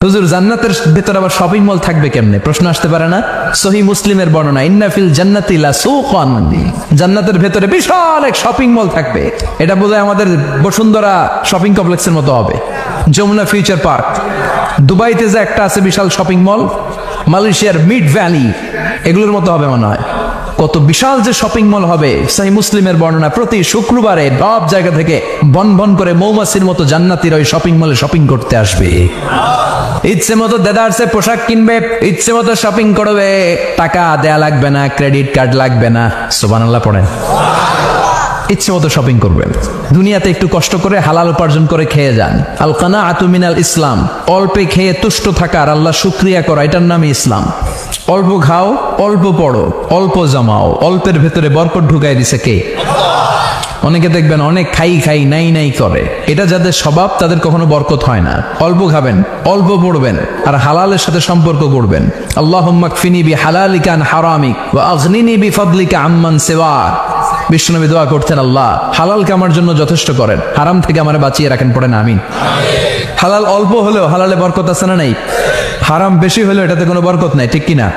হুজুর জান্নাতের ভেতরে আবার শপিং মল থাকবে কেমনে? প্রশ্ন আসতে পারে না? সহিহ মুসলিমের বর্ণনা, ইন্না ফিল জান্নাতি লাসুকান, জান্নাতের ভেতরে বিশাল এক শপিং মল থাকবে। এটা বোধহয় আমাদের বসুন্ধরা শপিং কমপ্লেক্সের মতো হবে, যমুনা ফিউচার পার্ক। দুবাইতে যে একটা আছে বিশাল শপিং মল, মালয়েশিয়ার মিড ভ্যালি, এগুলোর মতো হবে মনে হয়। কত বিশাল যে শপিং মল হবে। সহিহ মুসলিমের বর্ণনা, প্রতি শুক্রবারে সব জায়গা থেকে বন বন করে মৌমাছির মতো জান্নাতীরা ওই শপিং মলে শপিং করতে আসবে। ইচ্ছে মতো দেদারসে পোশাক কিনবে, ইচ্ছে মতো শপিং করবে, টাকা দেয়া লাগবে না, ক্রেডিট কার্ড লাগবে না। সুবহানাল্লাহ পড়েন। ইচ্ছে মতো শপিং করবেন। দুনিয়াতে একটু কষ্ট করে হালাল উপার্জন করে খেয়ে যান। আল কানাআতু মিনাল ইসলাম, অল্পে খেয়ে তুষ্ট থাকার, আল্লাহ শুকরিয়া করা, এটার নামই ইসলাম। অল্প খাও, অল্প পড়ো, অল্প জমাও, অল্পের ভেতরে বরকত ঢুকাই দিছে কে? অনেকে দেখবেন অনেক খাই খাই নাই নাই করে, এটা যাদের স্বভাব তাদের কখনো বরকত হয় না। অল্প খাবেন, অল্প পড়বেন, আর হালালের সাথে সম্পর্ক করবেন। আল্লাহুম্মা কফিনি বিহালালিকা আন হারামিক ওয়া আগনিনি বিফাদলিকা আম্মান সিওয়াক। বিষ্ণুনবী দোয়া করতেন, আল্লাহ হালালকে আমার জন্য যথেষ্ট করেন, হারাম থেকে আমারে বাঁচিয়ে রাখেন। পড়েন আমিন। হালাল অল্প হলেও হালালে বরকত আছে না নাই? হারাম বেশি হলেও এটাতে কোনো বরকত নাই, ঠিক কিনা?